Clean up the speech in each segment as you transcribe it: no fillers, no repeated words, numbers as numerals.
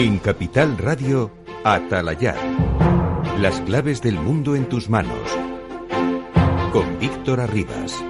En Capital Radio, Atalayar. Las claves del mundo en tus manos. Con Víctor Arribas.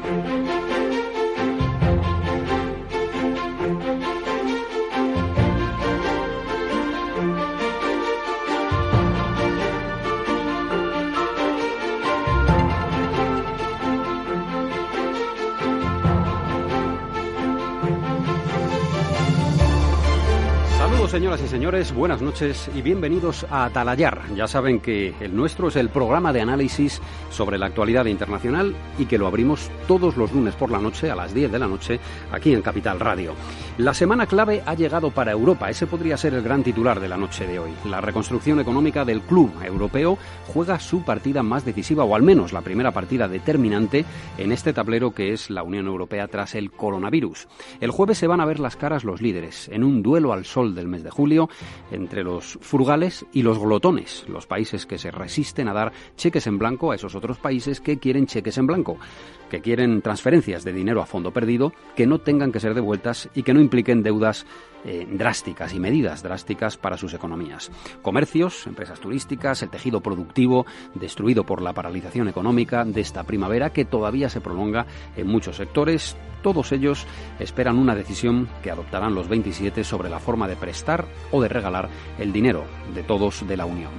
Señoras y señores, buenas noches y bienvenidos a Atalayar. Ya saben que el nuestro es el programa de análisis sobre la actualidad internacional y que lo abrimos todos los lunes por la noche a las 10 de la noche aquí en Capital Radio. La semana clave ha llegado para Europa. Ese podría ser el gran titular de la noche de hoy. La reconstrucción económica del club europeo juega su partida más decisiva, o al menos la primera partida determinante en este tablero que es la Unión Europea tras el coronavirus. El jueves se van a ver las caras los líderes en un duelo al sol del mes de julio entre los frugales y los glotones, los países que se resisten a dar cheques en blanco a esos otros países que quieren cheques en blanco, que quieren transferencias de dinero a fondo perdido que no tengan que ser devueltas y que no impliquen deudas drásticas y medidas drásticas para sus economías. Comercios, empresas turísticas, el tejido productivo destruido por la paralización económica de esta primavera que todavía se prolonga en muchos sectores. Todos ellos esperan una decisión que adoptarán los 27 sobre la forma de prestar o de regalar el dinero de todos de la Unión.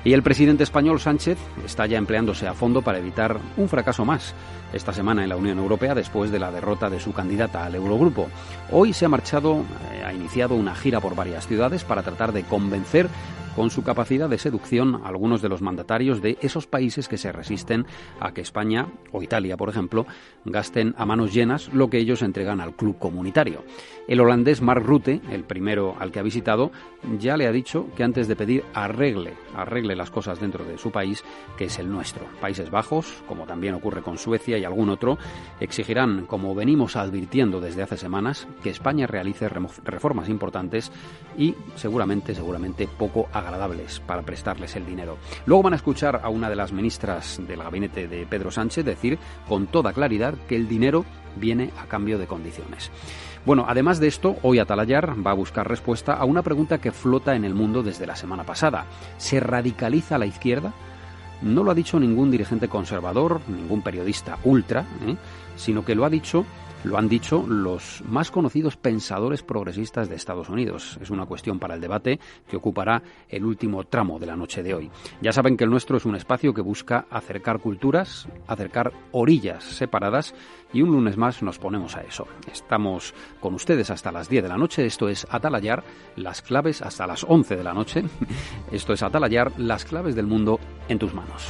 Y el presidente español Sánchez está ya empleándose a fondo para evitar un fracaso más esta semana en la Unión Europea después de la derrota de su candidata al Eurogrupo. Hoy se ha iniciado una gira por varias ciudades para tratar de convencer con su capacidad de seducción a algunos de los mandatarios de esos países que se resisten a que España o Italia, por ejemplo, gasten a manos llenas lo que ellos entregan al club comunitario. El holandés Mark Rutte, el primero al que ha visitado, ya le ha dicho que antes de pedir arregle las cosas dentro de su país, que es el nuestro. Países Bajos, como también ocurre con Suecia y algún otro, exigirán, como venimos advirtiendo desde hace semanas, que España realice reformas importantes y seguramente poco agradables para prestarles el dinero. Luego van a escuchar a una de las ministras del gabinete de Pedro Sánchez decir con toda claridad que el dinero viene a cambio de condiciones. Bueno, además de esto, hoy Atalayar va a buscar respuesta a una pregunta que flota en el mundo desde la semana pasada. ¿Se radicaliza la izquierda? No lo ha dicho ningún dirigente conservador, ningún periodista ultra, sino que lo han dicho los más conocidos pensadores progresistas de Estados Unidos. Es una cuestión para el debate que ocupará el último tramo de la noche de hoy. Ya saben que el nuestro es un espacio que busca acercar culturas, acercar orillas separadas, y un lunes más nos ponemos a eso. Estamos con ustedes hasta las 10 de la noche. Esto es Atalayar, las claves hasta las 11 de la noche. Esto es Atalayar, las claves del mundo en tus manos.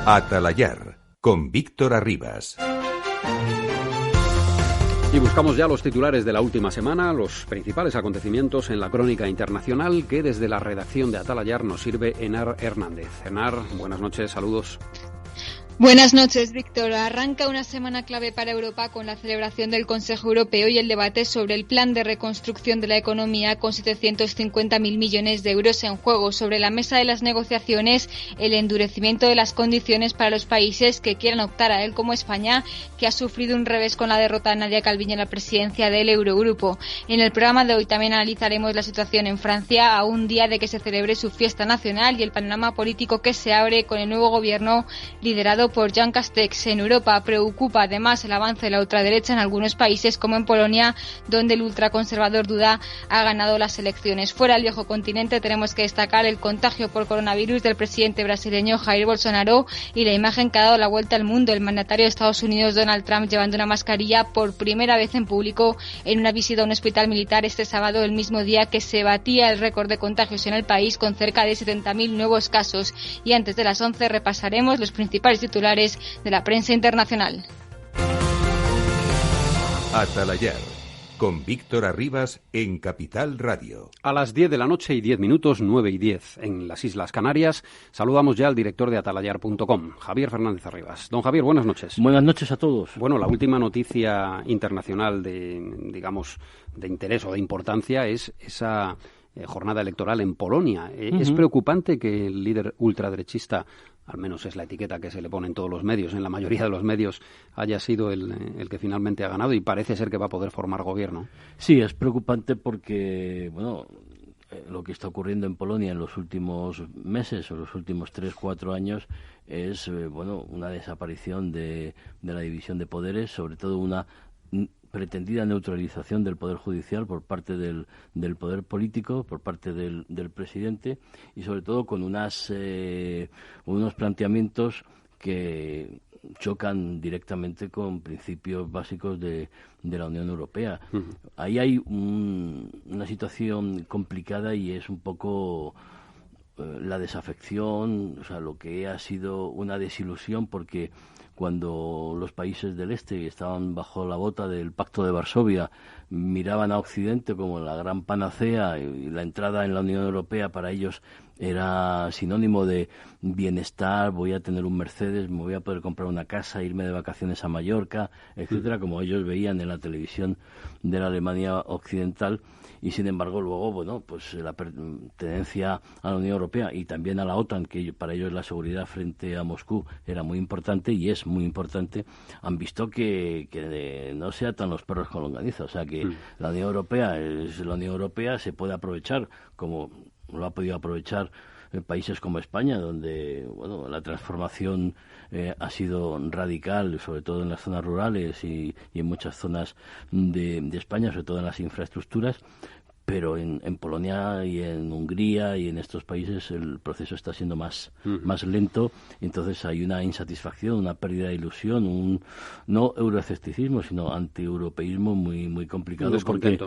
Atalayar, con Víctor Arribas. Y buscamos ya los titulares de la última semana, los principales acontecimientos en la crónica internacional que desde la redacción de Atalayar nos sirve Enar Hernández. Enar, buenas noches, saludos. Buenas noches, Víctor. Arranca una semana clave para Europa con la celebración del Consejo Europeo y el debate sobre el plan de reconstrucción de la economía con 750.000 millones de euros en juego. Sobre la mesa de las negociaciones, el endurecimiento de las condiciones para los países que quieran optar a él, como España, que ha sufrido un revés con la derrota de Nadia Calviño en la presidencia del Eurogrupo. En el programa de hoy también analizaremos la situación en Francia a un día de que se celebre su fiesta nacional y el panorama político que se abre con el nuevo gobierno liderado por Jean Castex. En Europa preocupa además el avance de la ultraderecha en algunos países, como en Polonia, donde el ultraconservador Duda ha ganado las elecciones. Fuera del viejo continente tenemos que destacar el contagio por coronavirus del presidente brasileño Jair Bolsonaro y la imagen que ha dado la vuelta al mundo: el mandatario de Estados Unidos Donald Trump llevando una mascarilla por primera vez en público en una visita a un hospital militar este sábado, el mismo día que se batía el récord de contagios en el país con cerca de 70.000 nuevos casos. Y antes de las 11 repasaremos los principales titulares de la prensa internacional. Atalayar, con Víctor Arribas en Capital Radio. A las 10 de la noche y 10 minutos, 9 y 10 en las Islas Canarias, saludamos ya al director de atalayar.com, Javier Fernández Arribas. Don Javier, buenas noches. Buenas noches a todos. Bueno, la última noticia internacional de interés o de importancia es esa jornada electoral en Polonia. Es preocupante que el líder ultraderechista, al menos es la etiqueta que se le pone en todos los medios, en la mayoría de los medios, haya sido el que finalmente ha ganado y parece ser que va a poder formar gobierno. Sí, es preocupante porque, bueno, lo que está ocurriendo en Polonia en los últimos meses o los últimos 3-4 años es, una desaparición de la división de poderes, sobre todo una pretendida neutralización del poder judicial por parte del poder político, por parte del presidente, y sobre todo con unos planteamientos que chocan directamente con principios básicos de la Unión Europea. Ahí hay una situación complicada y es un poco la desafección, o sea, lo que ha sido una desilusión, porque cuando los países del este estaban bajo la bota del Pacto de Varsovia, miraban a Occidente como la gran panacea, y la entrada en la Unión Europea para ellos era sinónimo de bienestar, voy a tener un Mercedes, me voy a poder comprar una casa, irme de vacaciones a Mallorca, etcétera, como ellos veían en la televisión de la Alemania occidental. Y sin embargo luego, la pertenencia a la Unión Europea y también a la OTAN, que para ellos la seguridad frente a Moscú era muy importante y es muy importante, han visto que no se atan los perros con longaniza. O sea que la Unión Europea es la Unión Europea, se puede aprovechar como lo ha podido aprovechar en países como España, donde la transformación ha sido radical, sobre todo en las zonas rurales y en muchas zonas de España, sobre todo en las infraestructuras. Pero en Polonia y en Hungría y en estos países el proceso está siendo más lento, entonces hay una insatisfacción, una pérdida de ilusión, un no euroescepticismo, sino antieuropeísmo muy muy complicado, porque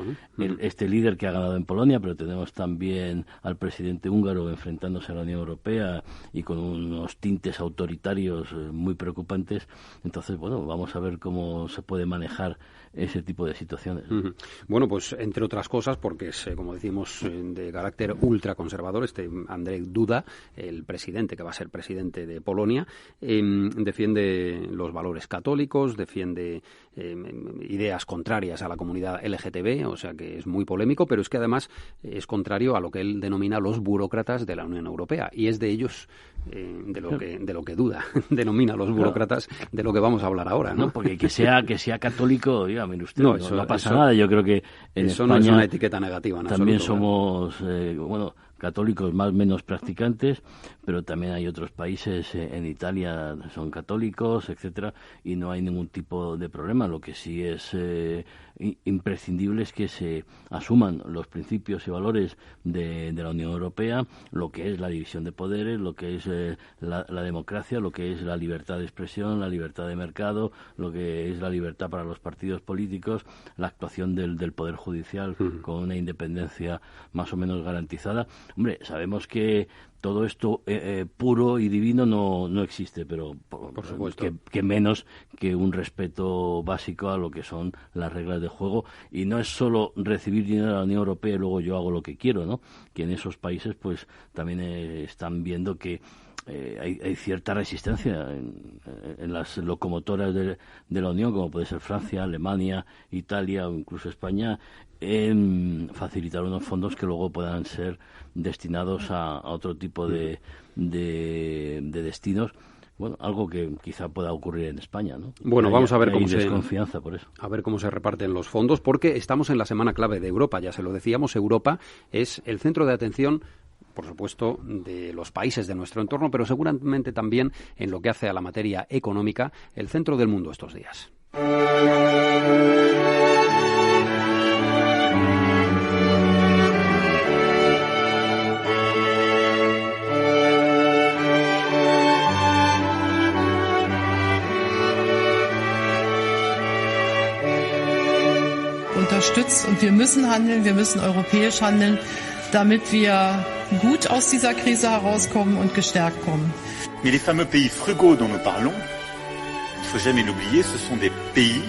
este líder que ha ganado en Polonia, pero tenemos también al presidente húngaro enfrentándose a la Unión Europea y con unos tintes autoritarios muy preocupantes. Entonces, vamos a ver cómo se puede manejar ese tipo de situaciones. Bueno, pues entre otras cosas, porque es, como decimos, de carácter ultraconservador, Andrzej Duda, el presidente que va a ser presidente de Polonia, defiende los valores católicos, defiende ideas contrarias a la comunidad LGTB, o sea que es muy polémico, pero es que además es contrario a lo que él denomina los burócratas de la Unión Europea, y es de ellos de lo que Duda denomina los burócratas de lo que vamos a hablar ahora, ¿no? Porque que sea católico, dígame usted, no pasa nada. Yo creo que en eso España no es una etiqueta negativa en también absoluto, somos católicos más o menos practicantes, pero también hay otros países, en Italia son católicos, etcétera, y no hay ningún tipo de problema. Lo que sí es imprescindible es que se asuman los principios y valores de la Unión Europea, lo que es la división de poderes, lo que es la democracia, lo que es la libertad de expresión, la libertad de mercado, lo que es la libertad para los partidos políticos, la actuación del Poder Judicial con una independencia más o menos garantizada. Hombre, sabemos que todo esto puro y divino no existe, pero por supuesto que menos que un respeto básico a lo que son las reglas de juego. Y no es solo recibir dinero de la Unión Europea y luego yo hago lo que quiero, ¿no? Que en esos países pues también están viendo que hay cierta resistencia en las locomotoras de la Unión, como puede ser Francia, Alemania, Italia o incluso España, en facilitar unos fondos que luego puedan ser destinados a otro tipo de destinos. Algo que quizá pueda ocurrir en España, ¿no? Bueno, vamos a ver cómo desconfianza por eso. A ver cómo se reparten los fondos, porque estamos en la semana clave de Europa, ya se lo decíamos. Europa es el centro de atención, por supuesto, de los países de nuestro entorno, pero seguramente también en lo que hace a la materia económica, el centro del mundo estos días. Unterstützt und wir müssen handeln, wir müssen europäisch handeln, damit wir gut aus dieser Krise herauskommen und gestärkt kommen. Mais les fameux pays frugaux dont nous parlons, il ne faut jamais l'oublier, ce sont des pays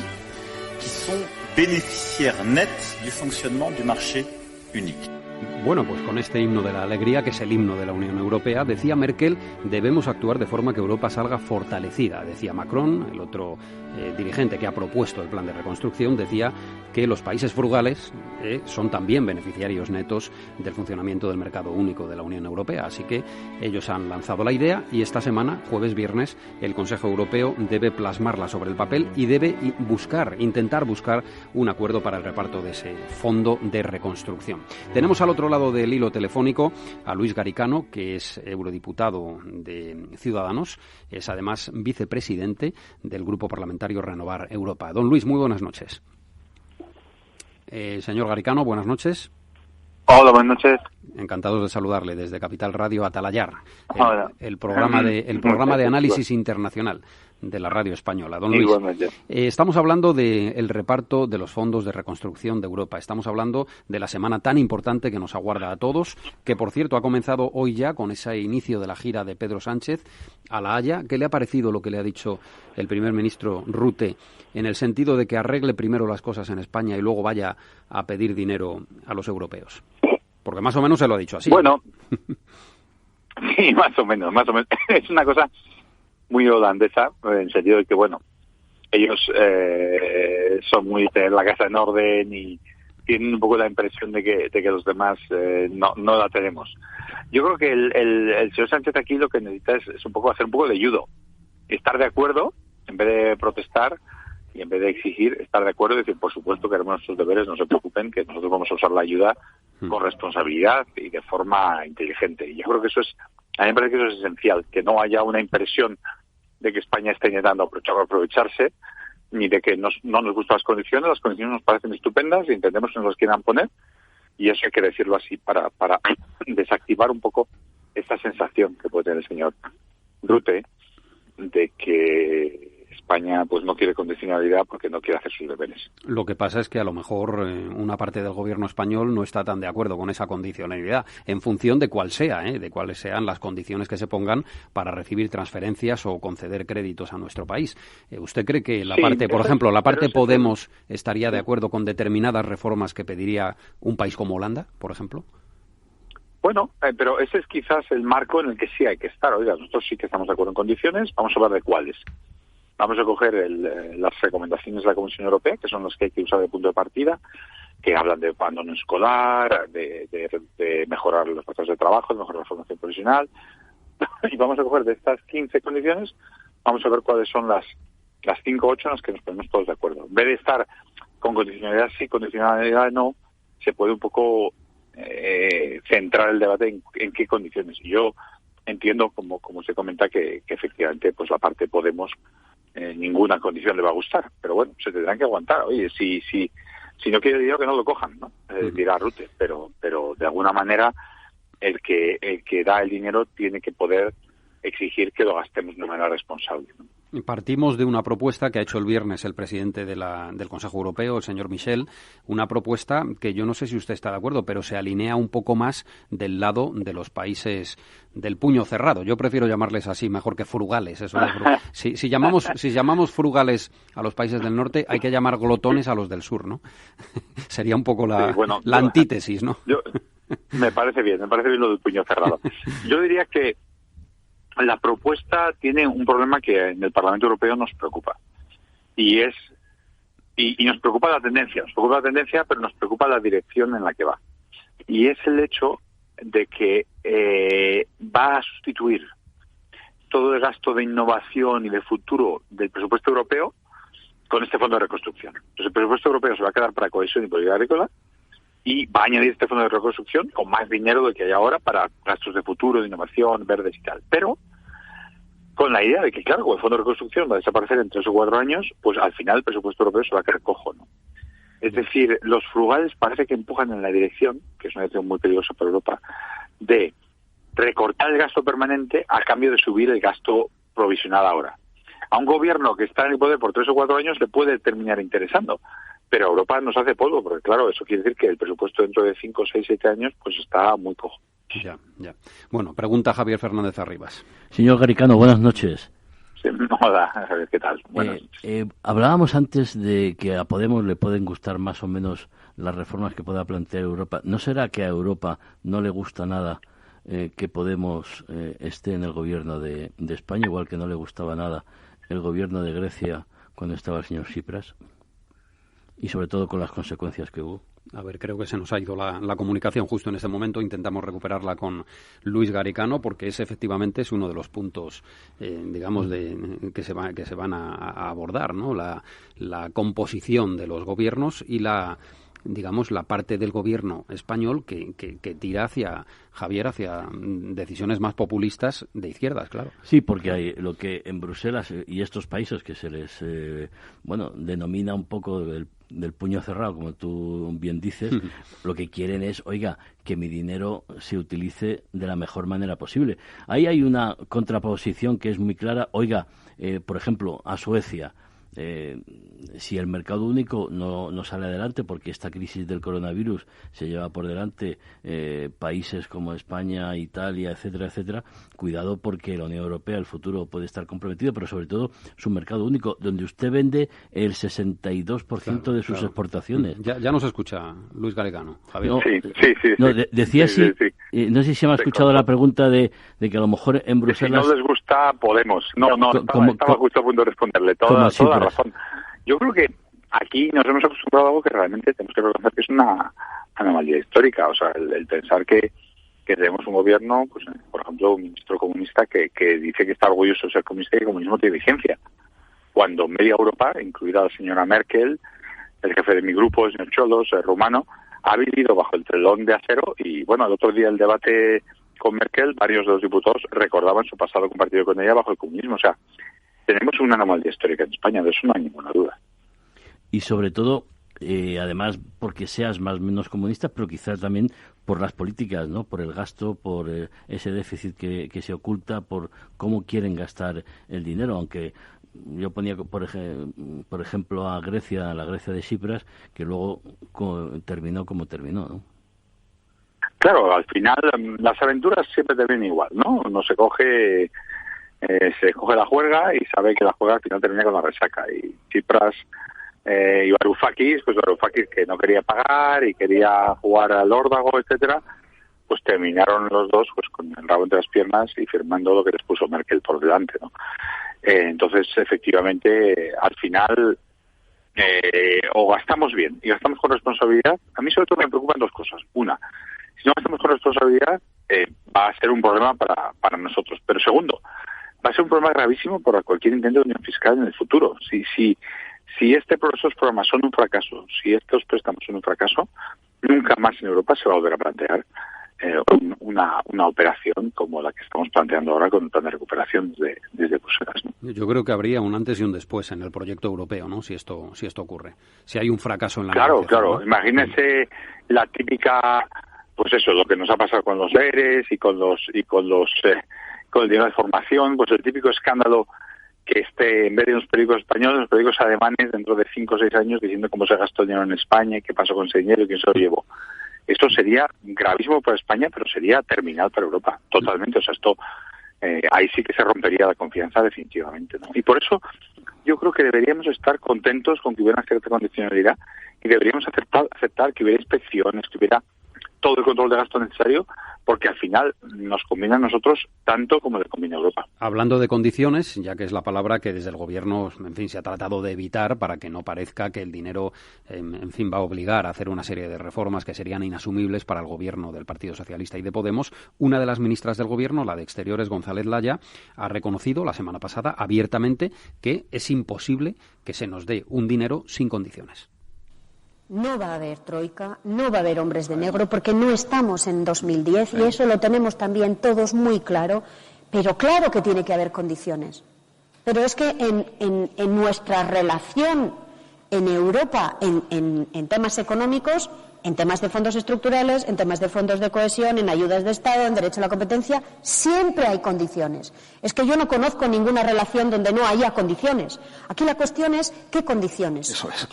qui sont bénéficiaire net du fonctionnement du marché unique. Bueno, pues con este himno de la alegría, que es el himno de la Unión Europea, decía Merkel, debemos actuar de forma que Europa salga fortalecida. Decía Macron, el otro dirigente que ha propuesto el plan de reconstrucción, decía que los países frugales son también beneficiarios netos del funcionamiento del mercado único de la Unión Europea. Así que ellos han lanzado la idea y esta semana, jueves, viernes, el Consejo Europeo debe plasmarla sobre el papel y debe intentar buscar un acuerdo para el reparto de ese fondo de reconstrucción. Tenemos al otro lado del hilo telefónico a Luis Garicano, que es eurodiputado de Ciudadanos, es además vicepresidente del Grupo Parlamentario Renovar Europa. Don Luis, muy buenas noches. Señor Garicano, buenas noches. Hola, buenas noches. Encantados de saludarle desde Capital Radio Atalayar, el programa de análisis internacional de la radio española. Don Luis, estamos hablando del reparto de los fondos de reconstrucción de Europa. Estamos hablando de la semana tan importante que nos aguarda a todos, que por cierto ha comenzado hoy ya con ese inicio de la gira de Pedro Sánchez a La Haya. ¿Qué le ha parecido lo que le ha dicho el primer ministro Rutte en el sentido de que arregle primero las cosas en España y luego vaya a pedir dinero a los europeos? Porque más o menos se lo ha dicho así. Bueno, sí, más o menos. Es una cosa muy holandesa, en el sentido de que, bueno, ellos son muy de tener la casa en orden y tienen un poco la impresión de que los demás no la tenemos. Yo creo que el señor Sánchez aquí lo que necesita es un poco hacer un poco de judo. Estar de acuerdo, en vez de protestar, y en vez de exigir, estar de acuerdo y decir, por supuesto, que haremos nuestros deberes, no se preocupen, que nosotros vamos a usar la ayuda con responsabilidad y de forma inteligente. Y yo creo que a mí me parece que eso es esencial, que no haya una impresión de que España está intentando aprovecharse, ni de que no nos gustan las condiciones nos parecen estupendas y entendemos que nos las quieran poner, y eso hay que decirlo así para desactivar un poco esta sensación que puede tener el señor Rutte de que España pues no quiere condicionalidad porque no quiere hacer sus deberes. Lo que pasa es que a lo mejor una parte del gobierno español no está tan de acuerdo con esa condicionalidad, en función de cuál sea, de cuáles sean las condiciones que se pongan para recibir transferencias o conceder créditos a nuestro país. ¿Usted cree que la parte Podemos estaría de acuerdo con determinadas reformas que pediría un país como Holanda, por ejemplo? Bueno, pero ese es quizás el marco en el que sí hay que estar. Oiga, nosotros sí que estamos de acuerdo en condiciones, vamos a hablar de cuáles. Vamos a coger las recomendaciones de la Comisión Europea, que son las que hay que usar de punto de partida, que hablan de abandono escolar, de mejorar los puestos de trabajo, de mejorar la formación profesional. Y vamos a coger de estas 15 condiciones, vamos a ver cuáles son las 5 o 8 en las que nos ponemos todos de acuerdo. En vez de estar con condicionalidad sí, condicionalidad no, se puede un poco centrar el debate en qué condiciones. Y yo entiendo, como se comenta, que efectivamente pues la parte Podemos ninguna condición le va a gustar, pero bueno, se tendrán que aguantar. Oye, si no quiere dinero, que no lo cojan, ¿no? Dirá Rutte, pero de alguna manera el que da el dinero tiene que poder exigir que lo gastemos de manera responsable, ¿no? Partimos de una propuesta que ha hecho el viernes el presidente del Consejo Europeo, el señor Michel, una propuesta que yo no sé si usted está de acuerdo, pero se alinea un poco más del lado de los países del puño cerrado. Yo prefiero llamarles así, mejor que frugales. Eso si llamamos frugales a los países del norte, hay que llamar glotones a los del sur, ¿no? Sería un poco la antítesis, ¿no? Me parece bien lo del puño cerrado. Yo diría que la propuesta tiene un problema que en el Parlamento Europeo nos preocupa, y nos preocupa la tendencia, pero nos preocupa la dirección en la que va, y es el hecho de que va a sustituir todo el gasto de innovación y de futuro del presupuesto europeo con este fondo de reconstrucción. Entonces el presupuesto europeo se va a quedar para cohesión y política agrícola, y va a añadir este fondo de reconstrucción con más dinero del que hay ahora para gastos de futuro, de innovación, verdes y tal. Pero con la idea de que, claro, el fondo de reconstrucción va a desaparecer en 3 o 4 años, pues al final el presupuesto europeo se va a quedar cojo, ¿no? Es decir, los frugales parece que empujan en la dirección, que es una dirección muy peligrosa para Europa, de recortar el gasto permanente a cambio de subir el gasto provisional ahora. A un gobierno que está en el poder por 3 o 4 años le puede terminar interesando, pero Europa nos hace polvo, porque claro, eso quiere decir que el presupuesto dentro de 5, 6, 7 años pues está muy cojo. Ya. Bueno, pregunta Javier Fernández Arribas. Señor Garicano, buenas noches. Hola, a ver qué tal. Hablábamos antes de que a Podemos le pueden gustar más o menos las reformas que pueda plantear Europa. ¿No será que a Europa no le gusta nada que Podemos esté en el gobierno de España, igual que no le gustaba nada el gobierno de Grecia cuando estaba el señor Tsipras? Y sobre todo con las consecuencias que hubo. A ver, creo que se nos ha ido la comunicación justo en este momento. Intentamos recuperarla con Luis Garicano, porque ese efectivamente es uno de los puntos, digamos, que se van a abordar, ¿no? La composición de los gobiernos y la parte del gobierno español que tira hacia decisiones más populistas de izquierdas, claro. Sí, porque hay lo que en Bruselas y estos países que se les denomina un poco del puño cerrado, como tú bien dices, lo que quieren es, oiga, que mi dinero se utilice de la mejor manera posible. Ahí hay una contraposición que es muy clara. Oiga, por ejemplo, a Suecia, si el mercado único no sale adelante, porque esta crisis del coronavirus se lleva por delante países como España, Italia, etcétera, etcétera, cuidado, porque la Unión Europea, el futuro puede estar comprometido, pero sobre todo su mercado único, donde usted vende el 62% de sus exportaciones. Ya nos escucha Luis Garicano, Javier. Decía no sé si me ha escuchado la pregunta de que a lo mejor en Bruselas... Si no les gusta Podemos. Estaba justo a punto de responderle. Toda razón. Yo creo que aquí nos hemos acostumbrado a algo que realmente tenemos que reconocer que es una anomalía histórica. O sea, el pensar que tenemos un gobierno, pues por ejemplo, un ministro comunista que dice que está orgulloso de ser comunista y que el comunismo tiene vigencia. Cuando media Europa, incluida la señora Merkel, el jefe de mi grupo, el señor Cholos, el rumano, ha vivido bajo el telón de acero. Y bueno, el otro día el debate con Merkel, varios de los diputados recordaban su pasado compartido con ella bajo el comunismo. O sea, tenemos una anomalía histórica en España, de eso no hay ninguna duda. Y sobre todo, además, porque seas más o menos comunista, pero quizás también por las políticas, ¿no? Por el gasto, por ese déficit que se oculta, por cómo quieren gastar el dinero. Aunque yo ponía, por ejemplo, a Grecia, la Grecia de Tsipras, que luego terminó como terminó, ¿no? Claro, al final las aventuras siempre terminan igual, ¿no? Se coge la juerga y sabe que la juerga al final termina con la resaca. Y Tsipras y Varoufakis, que no quería pagar y quería jugar al órdago, etcétera, pues terminaron los dos pues con el rabo entre las piernas y firmando lo que les puso Merkel por delante, ¿no? Entonces, efectivamente, al final o gastamos bien y gastamos con responsabilidad. A mí sobre todo me preocupan dos cosas. Una, si no gastamos con responsabilidad, va a ser un problema para nosotros. Pero segundo, va a ser un problema gravísimo para cualquier intento de unión fiscal en el futuro. Si estos programas son un fracaso, si estos préstamos son un fracaso, nunca más en Europa se va a volver a plantear una operación como la que estamos planteando ahora con el plan de recuperación desde Bruselas, ¿no? Yo creo que habría un antes y un después en el proyecto europeo, ¿no? Si esto ocurre. Si hay un fracaso en la Claro. ¿no? Imagínese la típica, pues eso, lo que nos ha pasado con los ERES y con el dinero de formación, pues el típico escándalo que esté en vez de los periódicos españoles, los periódicos alemanes dentro de 5 o 6 años diciendo cómo se gastó el dinero en España y qué pasó con ese dinero y quién se lo llevó. Esto sería gravísimo para España, pero sería terminal para Europa, totalmente. O sea, esto ahí sí que se rompería la confianza definitivamente, ¿no? Y por eso yo creo que deberíamos estar contentos con que hubiera una cierta condicionalidad y deberíamos aceptar que hubiera inspecciones, que hubiera todo el control de gasto necesario, porque al final nos conviene a nosotros tanto como le conviene a Europa. Hablando de condiciones, ya que es la palabra que desde el gobierno, en fin, se ha tratado de evitar para que no parezca que el dinero, en fin, va a obligar a hacer una serie de reformas que serían inasumibles para el gobierno del Partido Socialista y de Podemos. Una de las ministras del gobierno, la de Exteriores, González Laya, ha reconocido la semana pasada abiertamente que es imposible que se nos dé un dinero sin condiciones. No va a haber troika, no va a haber hombres de negro, porque no estamos en 2010 y eso lo tenemos también todos muy claro, pero claro que tiene que haber condiciones. Pero es que en nuestra relación en Europa, en temas económicos, en temas de fondos estructurales, en temas de fondos de cohesión, en ayudas de Estado, en derecho a la competencia, siempre hay condiciones. Es que yo no conozco ninguna relación donde no haya condiciones. Aquí la cuestión es ¿qué condiciones? Eso es.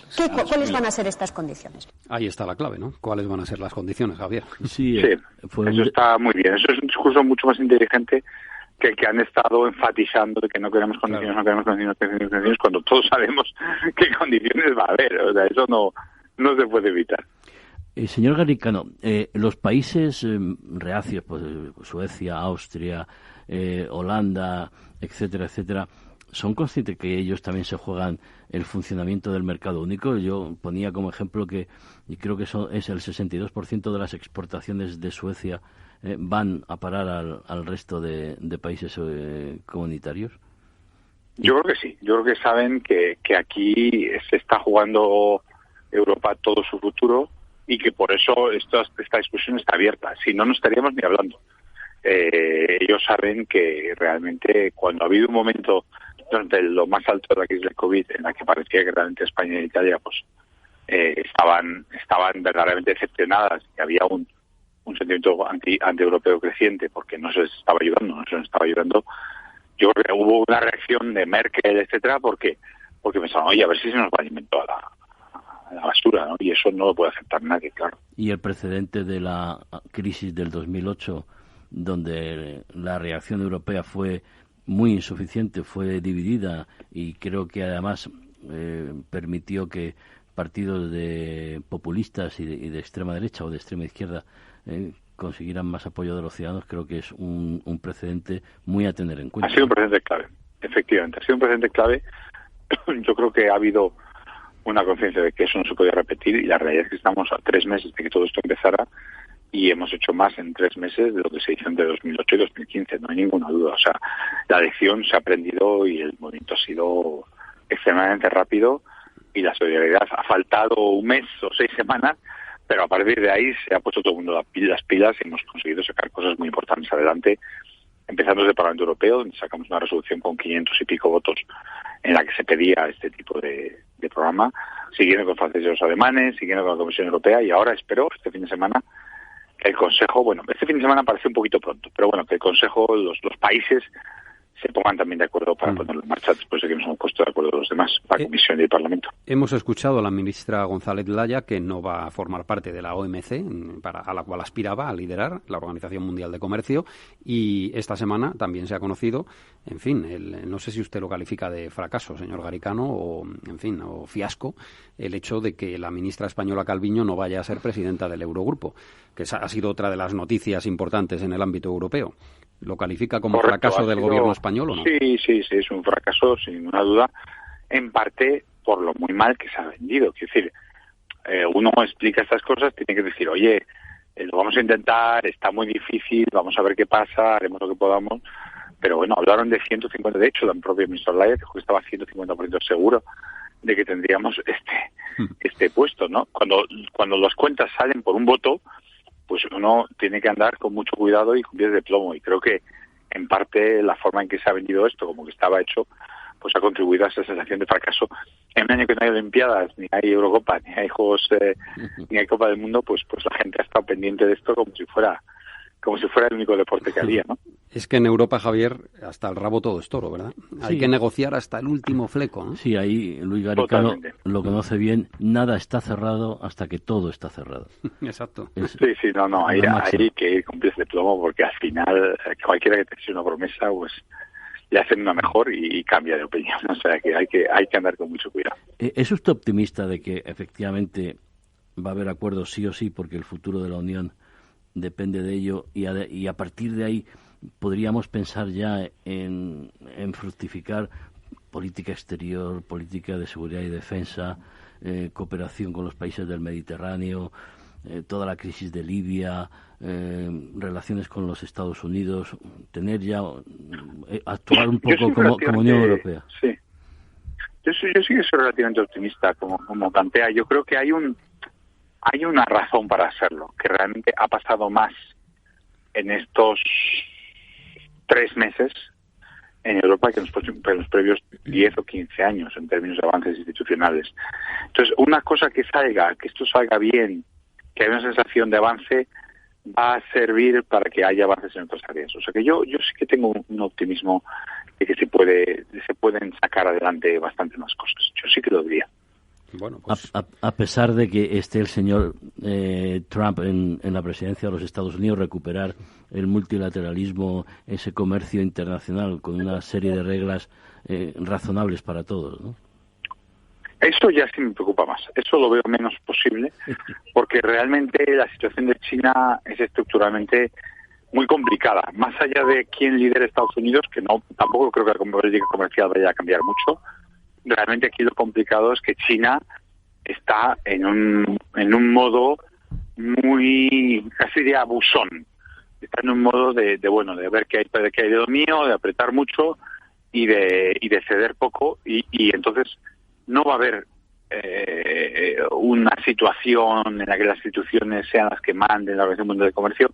¿Cuáles van a ser estas condiciones? Ahí está la clave, ¿no? ¿Cuáles van a ser las condiciones, Javier? Sí, eso está muy bien. Eso es un discurso mucho más inteligente que han estado enfatizando de que no queremos condiciones, claro. No queremos condiciones, cuando todos sabemos qué condiciones va a haber. O sea, eso no se puede evitar. Señor Garicano, los países reacios, pues Suecia, Austria, Holanda, etcétera, etcétera, ¿son conscientes que ellos también se juegan el funcionamiento del mercado único? Yo ponía como ejemplo que, y creo que eso es el 62% de las exportaciones de Suecia van a parar al resto de países comunitarios. Yo creo que sí. Yo creo que saben que aquí se está jugando Europa todo su futuro y que por eso esta discusión está abierta. Si no, no estaríamos ni hablando. Ellos saben que realmente cuando ha habido un momento durante lo más alto de la crisis del COVID en la que parecía que realmente España e Italia pues estaban verdaderamente decepcionadas y había un sentimiento anti-europeo creciente porque no se les estaba ayudando, yo creo que hubo una reacción de Merkel, etcétera, porque pensaban, oye, a ver si se nos va el invento a la basura, ¿no? Y eso no lo puede aceptar nadie, claro. Y el precedente de la crisis del 2008, donde la reacción europea fue muy insuficiente, fue dividida y creo que además permitió que partidos de populistas y de extrema derecha o de extrema izquierda consiguieran más apoyo de los ciudadanos, creo que es un precedente muy a tener en cuenta. Ha sido un precedente clave, efectivamente, ha sido un precedente clave. Yo creo que ha habido una conciencia de que eso no se podía repetir y la realidad es que estamos a 3 meses de que todo esto empezara y hemos hecho más en 3 meses de lo que se hizo entre 2008 y 2015, no hay ninguna duda. O sea, la lección se ha aprendido y el movimiento ha sido extremadamente rápido y la solidaridad ha faltado un mes o 6 semanas, pero a partir de ahí se ha puesto todo el mundo las pilas y hemos conseguido sacar cosas muy importantes adelante, empezando desde el Parlamento Europeo, donde sacamos una resolución con 500 y pico votos en la que se pedía este tipo de programa, siguiendo con franceses y los alemanes, siguiendo con la Comisión Europea y ahora espero este fin de semana que el Consejo, bueno, este fin de semana parece un poquito pronto, pero bueno, que el Consejo, los países se pongan también de acuerdo para ponerlo en marcha después de que nos hemos puesto de acuerdo los demás, la Comisión y el Parlamento. Hemos escuchado a la ministra González Laya que no va a formar parte de la OMC, a la cual aspiraba a liderar la Organización Mundial de Comercio, y esta semana también se ha conocido, en fin, no sé si usted lo califica de fracaso, señor Garicano, o en fin, o fiasco, el hecho de que la ministra española Calviño no vaya a ser presidenta del Eurogrupo, que ha sido otra de las noticias importantes en el ámbito europeo. ¿Lo califica como fracaso del gobierno español o no? Sí, es un fracaso, sin ninguna duda, en parte por lo muy mal que se ha vendido. Quiero decir, uno explica estas cosas, tiene que decir, oye, lo vamos a intentar, está muy difícil, vamos a ver qué pasa, haremos lo que podamos. Pero bueno, hablaron de 150, de hecho, la propia ministra Laya dijo que estaba 150% seguro de que tendríamos este puesto, ¿no? Cuando las cuentas salen por un voto, pues uno tiene que andar con mucho cuidado y con pies de plomo. Y creo que, en parte, la forma en que se ha vendido esto, como que estaba hecho, pues ha contribuido a esa sensación de fracaso. En un año que no hay Olimpiadas, ni hay Eurocopa, ni hay Juegos, ni hay Copa del Mundo, pues la gente ha estado pendiente de esto como si fuera el único deporte que había, ¿no? Es que en Europa, Javier, hasta el rabo todo es toro, ¿verdad? Sí. Hay que negociar hasta el último fleco, ¿no? Sí, ahí Luis Garicano lo conoce bien. Nada está cerrado hasta que todo está cerrado. Exacto. Sí, no, hay que ir con pies de plomo porque al final cualquiera que te eche una promesa, pues le hacen una mejor y cambia de opinión. O sea que hay que andar con mucho cuidado. ¿Es usted optimista de que efectivamente va a haber acuerdos sí o sí porque el futuro de la Unión depende de ello y a partir de ahí podríamos pensar ya en fructificar política exterior, política de seguridad y defensa, cooperación con los países del Mediterráneo, toda la crisis de Libia, relaciones con los Estados Unidos, tener ya actuar un poco como Unión Europea? Sí, yo sí que soy relativamente optimista como plantea. Yo creo que hay una razón para hacerlo, que realmente ha pasado más en estos 3 meses en Europa que en los previos 10 o 15 años en términos de avances institucionales. Entonces, una cosa que esto salga bien, que haya una sensación de avance, va a servir para que haya avances en otras áreas. O sea que yo sí que tengo un optimismo de que se pueden sacar adelante bastante más cosas. Yo sí que lo diría. Bueno, pues... a pesar de que esté el señor Trump en la presidencia de los Estados Unidos, recuperar el multilateralismo, ese comercio internacional con una serie de reglas razonables para todos, ¿no? Eso ya sí me preocupa más. Eso lo veo menos posible, porque realmente la situación de China es estructuralmente muy complicada. Más allá de quién lidera Estados Unidos, que no, tampoco creo que la política comercial vaya a cambiar mucho, realmente aquí lo complicado es que China está en un modo muy, casi de abusón. Está en un modo de ver que hay de dominio, de apretar mucho y de ceder poco, y entonces no va a haber una situación en la que las instituciones sean las que manden la Organización Mundial de Comercio.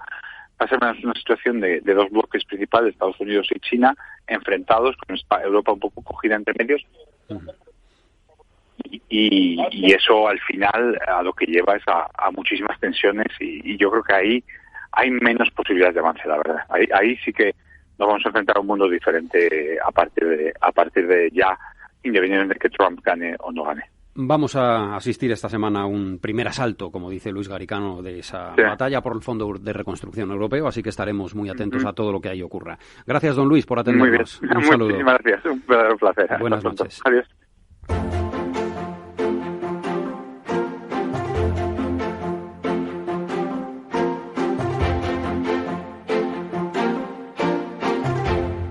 Va a ser una situación de dos bloques principales, Estados Unidos y China, enfrentados, con Europa un poco cogida entre medios. Y eso al final a lo que lleva es a muchísimas tensiones, y yo creo que ahí hay menos posibilidades de avance, la verdad. Ahí sí que nos vamos a enfrentar a un mundo diferente a partir de ya, independientemente de que Trump gane o no gane. Vamos a asistir esta semana a un primer asalto, como dice Luis Garicano, de esa batalla por el Fondo de Reconstrucción Europeo, así que estaremos muy atentos a todo lo que ahí ocurra. Gracias, don Luis, por atendernos. Muy bien. Un saludo. Muchísimas gracias. Un verdadero placer. Buenas noches. Adiós.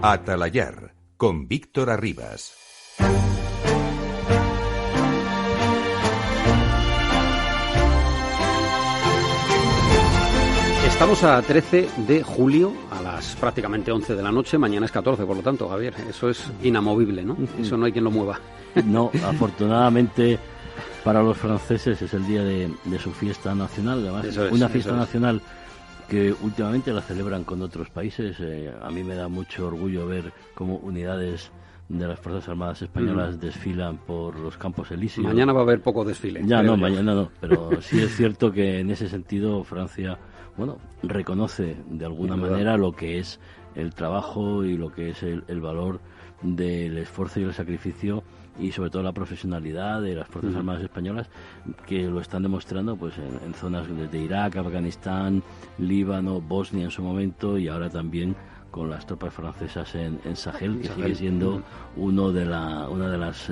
Atalayar, con Víctor Arribas. Estamos a 13 de julio, a las prácticamente 11 de la noche. Mañana es 14, por lo tanto, Javier, eso es inamovible, ¿no? Eso no hay quien lo mueva. No, afortunadamente para los franceses es el día de su fiesta nacional. Además, una fiesta nacional que últimamente la celebran con otros países. A mí me da mucho orgullo ver cómo unidades de las Fuerzas Armadas Españolas desfilan por los Campos Elíseos. Mañana va a haber poco desfile. Mañana no, pero sí es cierto que en ese sentido Francia, reconoce de alguna manera lo que es el trabajo y lo que es el valor del esfuerzo y el sacrificio, y sobre todo la profesionalidad de las Fuerzas Armadas Españolas, que lo están demostrando pues en zonas desde Irak, Afganistán, Líbano, Bosnia en su momento, y ahora también con las tropas francesas en Sahel, que sigue siendo una de las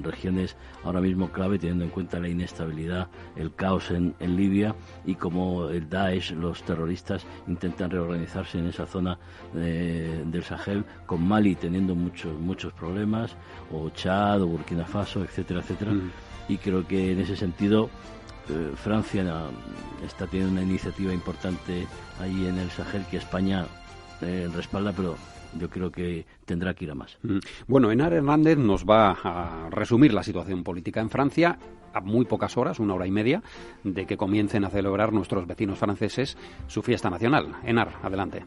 regiones ahora mismo clave, teniendo en cuenta la inestabilidad, el caos en Libia, y como el Daesh, los terroristas, intentan reorganizarse en esa zona del Sahel, con Mali teniendo muchos problemas, o Chad, o Burkina Faso, etcétera, etcétera. Y creo que en ese sentido Francia está teniendo una iniciativa importante ahí en el Sahel, que España respalda, pero yo creo que tendrá que ir a más. Bueno, Henar Hernández nos va a resumir la situación política en Francia a muy pocas horas, 1 hora y media, de que comiencen a celebrar nuestros vecinos franceses su fiesta nacional. Henar, adelante.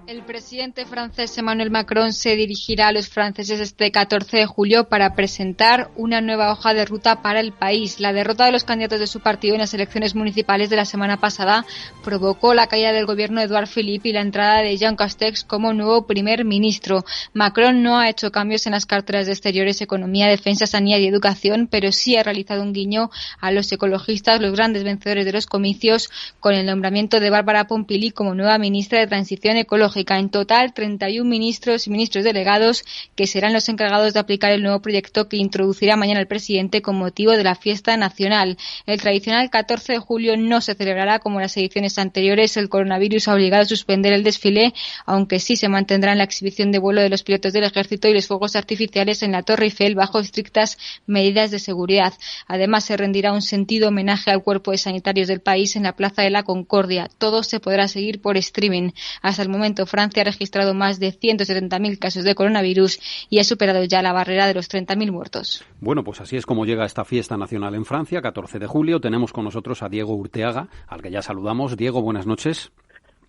El presidente francés Emmanuel Macron se dirigirá a los franceses este 14 de julio para presentar una nueva hoja de ruta para el país. La derrota de los candidatos de su partido en las elecciones municipales de la semana pasada provocó la caída del gobierno de Edouard Philippe y la entrada de Jean Castex como nuevo primer ministro. Macron no ha hecho cambios en las carteras de Exteriores, Economía, Defensa, Sanidad y Educación, pero sí ha realizado un guiño a los ecologistas, los grandes vencedores de los comicios, con el nombramiento de Bárbara Pompili como nueva ministra de Transición Ecológica. En total, 31 ministros y ministros delegados que serán los encargados de aplicar el nuevo proyecto que introducirá mañana el presidente con motivo de la fiesta nacional. El tradicional 14 de julio no se celebrará como las ediciones anteriores. El coronavirus ha obligado a suspender el desfile, aunque sí se mantendrá la exhibición de vuelo de los pilotos del ejército y los fuegos artificiales en la Torre Eiffel bajo estrictas medidas de seguridad. Además, se rendirá un sentido homenaje al cuerpo de sanitarios del país en la Plaza de la Concordia. Todo se podrá seguir por streaming. Hasta el momento, Francia ha registrado más de 170.000 casos de coronavirus y ha superado ya la barrera de los 30.000 muertos. Bueno, pues así es como llega esta fiesta nacional en Francia, 14 de julio. Tenemos con nosotros a Diego Urteaga, al que ya saludamos. Diego, buenas noches.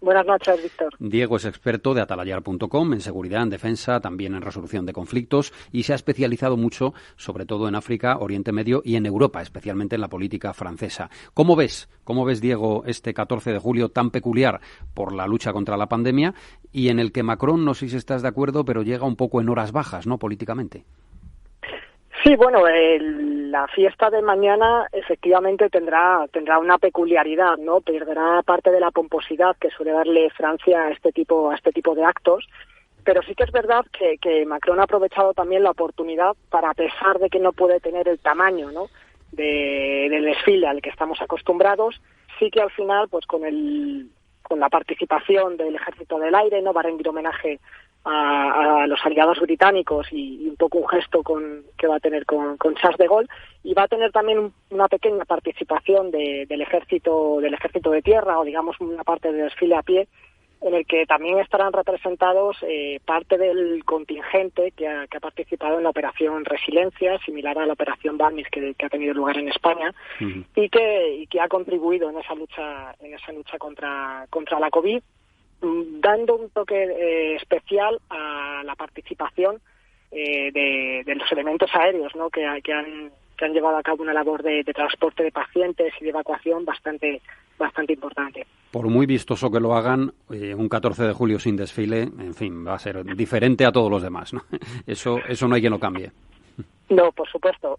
Buenas noches, Víctor. Diego es experto de atalayar.com en seguridad, en defensa, también en resolución de conflictos, y se ha especializado mucho, sobre todo en África, Oriente Medio y en Europa, especialmente en la política francesa. ¿Cómo ves, Diego, este 14 de julio tan peculiar por la lucha contra la pandemia y en el que Macron, no sé si estás de acuerdo, pero llega un poco en horas bajas, ¿no?, políticamente? Sí, bueno, el la fiesta de mañana efectivamente tendrá una peculiaridad, ¿no? Perderá parte de la pomposidad que suele darle Francia a este tipo de actos, pero sí que es verdad que Macron ha aprovechado también la oportunidad para, a pesar de que no puede tener el tamaño, ¿no?, del desfile al que estamos acostumbrados, sí que al final, pues con la participación del Ejército del Aire, ¿no?, va a rendir homenaje a los aliados británicos y un poco un gesto que va a tener con Charles de Gaulle, y va a tener también una pequeña participación del ejército de tierra, o digamos una parte del desfile a pie, en el que también estarán representados parte del contingente que ha participado en la operación Resiliencia, similar a la operación Balmis que ha tenido lugar en España, y que ha contribuido en esa lucha contra la COVID, dando un toque especial a la participación de los elementos aéreos, ¿no?, que han llevado a cabo una labor de transporte de pacientes y de evacuación bastante importante. Por muy vistoso que lo hagan, un 14 de julio sin desfile, en fin, va a ser diferente a todos los demás, ¿no? Eso no hay quien lo cambie. No, por supuesto.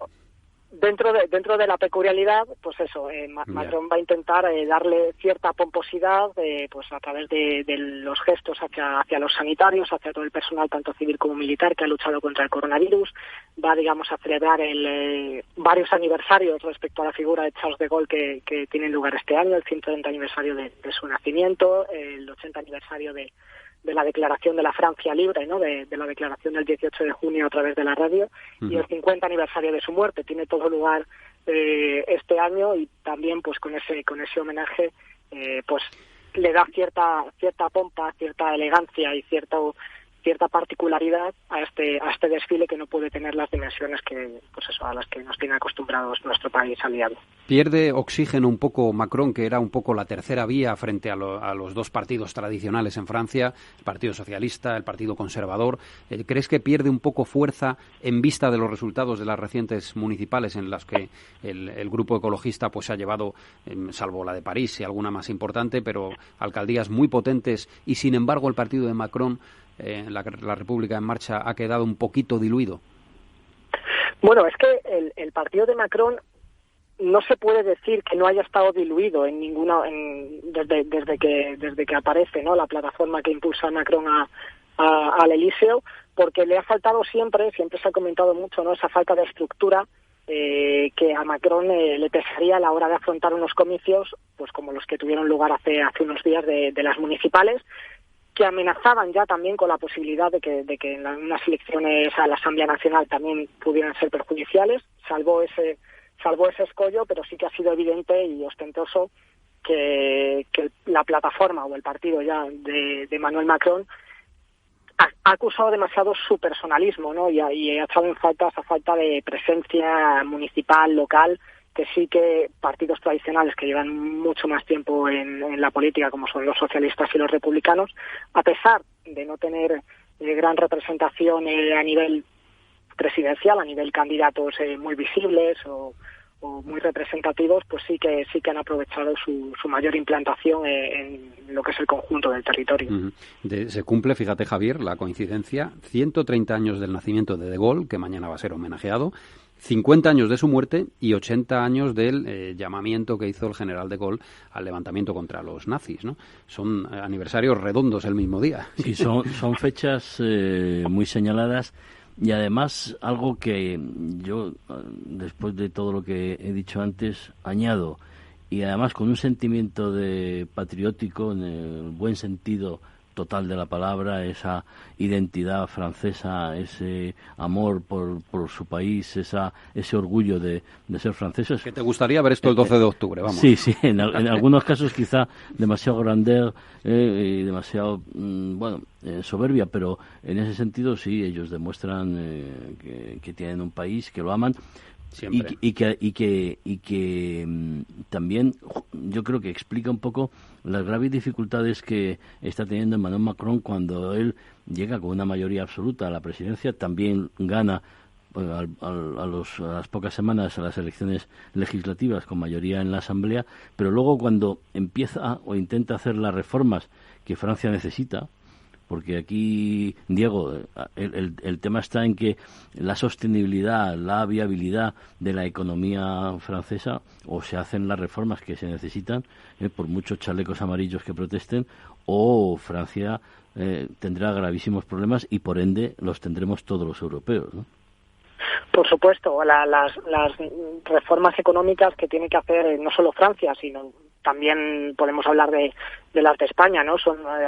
Dentro de la peculiaridad, pues eso, Macron va a intentar darle cierta pomposidad, pues a través de los gestos hacia los sanitarios, hacia todo el personal, tanto civil como militar, que ha luchado contra el coronavirus. Va, digamos, a celebrar varios aniversarios respecto a la figura de Charles de Gaulle que tienen lugar este año, el 130 aniversario de su nacimiento, el 80 aniversario de la declaración de la Francia libre, ¿no?, de la declaración del 18 de junio a través de la radio, y el 50 aniversario de su muerte. Tiene todo lugar este año, y también pues con ese homenaje pues le da cierta pompa, cierta elegancia y cierta particularidad a este desfile, que no puede tener las dimensiones a las que nos tiene acostumbrados nuestro país aliado. Pierde oxígeno un poco Macron, que era un poco la tercera vía frente a los dos partidos tradicionales en Francia, el Partido Socialista, el Partido Conservador. ¿Crees que pierde un poco fuerza en vista de los resultados de las recientes municipales en las que el grupo ecologista pues ha llevado, salvo la de París y alguna más importante, pero alcaldías muy potentes, y sin embargo el partido de Macron, la República en Marcha, ha quedado un poquito diluido? Bueno, es que el partido de Macron no se puede decir que no haya estado diluido desde que aparece, ¿no?, la plataforma que impulsa a Macron al Elíseo, porque le ha faltado siempre se ha comentado mucho, ¿no?, esa falta de estructura que a Macron le pesaría a la hora de afrontar unos comicios, pues como los que tuvieron lugar hace unos días de las municipales, que amenazaban ya también con la posibilidad de que en unas elecciones a la Asamblea Nacional también pudieran ser perjudiciales, salvo ese escollo, pero sí que ha sido evidente y ostentoso que la plataforma o el partido ya de Emmanuel Macron ha acusado demasiado su personalismo, ¿no?, y ha echado en falta esa falta de presencia municipal, local, que sí que partidos tradicionales que llevan mucho más tiempo en la política, como son los socialistas y los republicanos, a pesar de no tener gran representación a nivel presidencial, a nivel candidatos muy visibles o muy representativos, pues sí que han aprovechado su mayor implantación en lo que es el conjunto del territorio. Se cumple, fíjate Javier, la coincidencia, 130 años del nacimiento de Gaulle, que mañana va a ser homenajeado, 50 años de su muerte y 80 años del llamamiento que hizo el general de Gaulle al levantamiento contra los nazis, ¿no? Son aniversarios redondos el mismo día. Sí, son fechas muy señaladas, y además algo que yo, después de todo lo que he dicho antes, añado, y además con un sentimiento de patriótico en el buen sentido total de la palabra, esa identidad francesa, ese amor por su país, ese orgullo de ser franceses. ¿Que te gustaría ver esto el 12 de octubre? Vamos. Sí, en algunos casos quizá demasiado grandeur y demasiado soberbia, pero en ese sentido sí, ellos demuestran que tienen un país, que lo aman. Siempre. Y que también yo creo que explica un poco las graves dificultades que está teniendo Emmanuel Macron cuando él llega con una mayoría absoluta a la presidencia. También gana a las pocas semanas a las elecciones legislativas con mayoría en la Asamblea, pero luego cuando empieza o intenta hacer las reformas que Francia necesita, porque aquí, Diego, el tema está en que la sostenibilidad, la viabilidad de la economía francesa, o se hacen las reformas que se necesitan, por muchos chalecos amarillos que protesten, o Francia tendrá gravísimos problemas y por ende los tendremos todos los europeos, ¿no? Por supuesto, las reformas económicas que tiene que hacer no solo Francia, sino también podemos hablar de las de España, ¿no?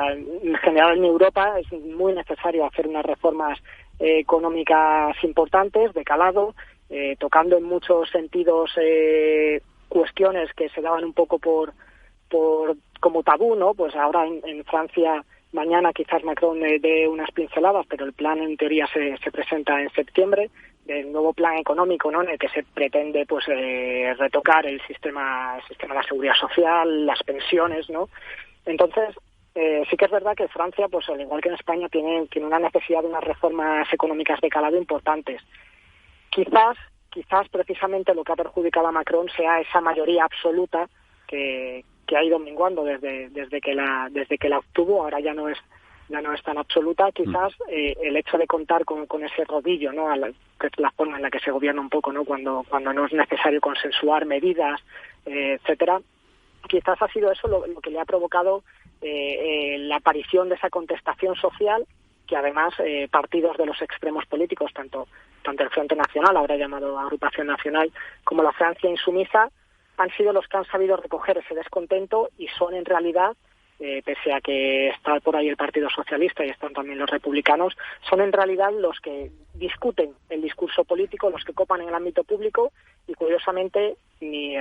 En general en Europa es muy necesario hacer unas reformas económicas importantes, de calado, tocando en muchos sentidos cuestiones que se daban un poco por como tabú, ¿no? Pues ahora en Francia mañana quizás Macron dé unas pinceladas, pero el plan en teoría se presenta en septiembre, del nuevo plan económico, ¿no? En el que se pretende pues retocar el sistema de la seguridad social, las pensiones, ¿no? Entonces sí que es verdad que Francia, pues al igual que en España, tiene una necesidad de unas reformas económicas de calado importantes. Quizás precisamente lo que ha perjudicado a Macron sea esa mayoría absoluta que ha ido menguando desde que la obtuvo. Ahora ya no es tan absoluta. Quizás el hecho de contar con ese rodillo, ¿no? Que es la forma en la que se gobierna un poco, ¿no? Cuando no es necesario consensuar medidas, etcétera. Quizás ha sido eso lo que le ha provocado la aparición de esa contestación social, que además partidos de los extremos políticos, tanto el Frente Nacional, ahora llamado Agrupación Nacional, como la Francia Insumisa, han sido los que han sabido recoger ese descontento y son en realidad, pese a que está por ahí el Partido Socialista y están también los republicanos, son en realidad los que discuten el discurso político, los que copan en el ámbito público, y curiosamente ni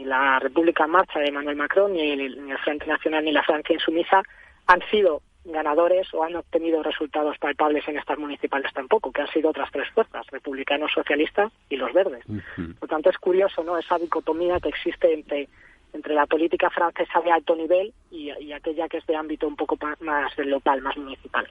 la República en Marcha de Emmanuel Macron, ni el Frente Nacional, ni la Francia Insumisa han sido ganadores o han obtenido resultados palpables en estas municipales tampoco, que han sido otras tres fuerzas, republicanos, socialistas y los verdes. Uh-huh. Por tanto, es curioso, ¿no?, esa dicotomía que existe entre la política francesa de alto nivel y aquella que es de ámbito un poco más local, más municipal.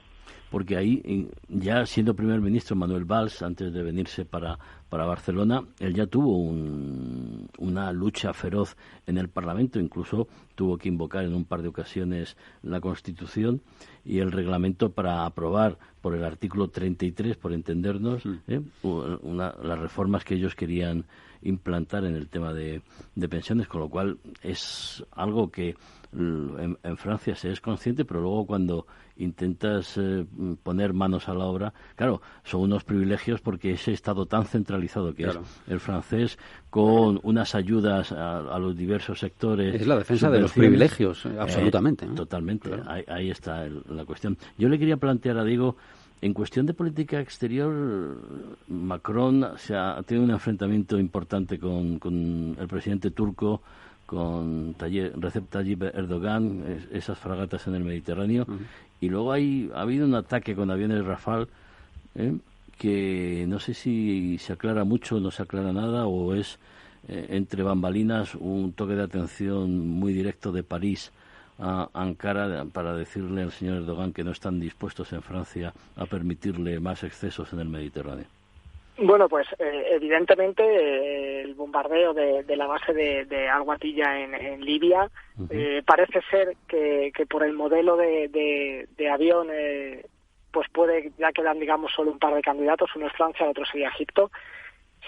Porque ahí, ya siendo primer ministro Manuel Valls, antes de venirse para Barcelona, él ya tuvo una lucha feroz en el Parlamento, incluso tuvo que invocar en un par de ocasiones la Constitución y el reglamento para aprobar por el artículo 33, por entendernos, las reformas que ellos querían implantar en el tema de pensiones, con lo cual es algo que en Francia se es consciente, pero luego cuando intentas poner manos a la obra, claro, son unos privilegios porque ese Estado tan centralizado que es el francés, con unas ayudas a los diversos sectores. Es la defensa de los privilegios, absolutamente, ¿no? Totalmente, claro. Ahí está la cuestión. Yo le quería plantear a Diego, en cuestión de política exterior, Macron ha tenido un enfrentamiento importante con el presidente turco, con Recep Tayyip Erdogan, esas fragatas en el Mediterráneo, y luego ha habido un ataque con aviones Rafale, que no sé si se aclara mucho, no se aclara nada, o es entre bambalinas un toque de atención muy directo de París a Ankara para decirle al señor Erdogan que no están dispuestos en Francia a permitirle más excesos en el Mediterráneo. Bueno, pues evidentemente el bombardeo de la base de Al-Waqidiyah en Libia parece ser que por el modelo de avión pues ya quedan, digamos, solo un par de candidatos, uno es Francia, el otro sería Egipto.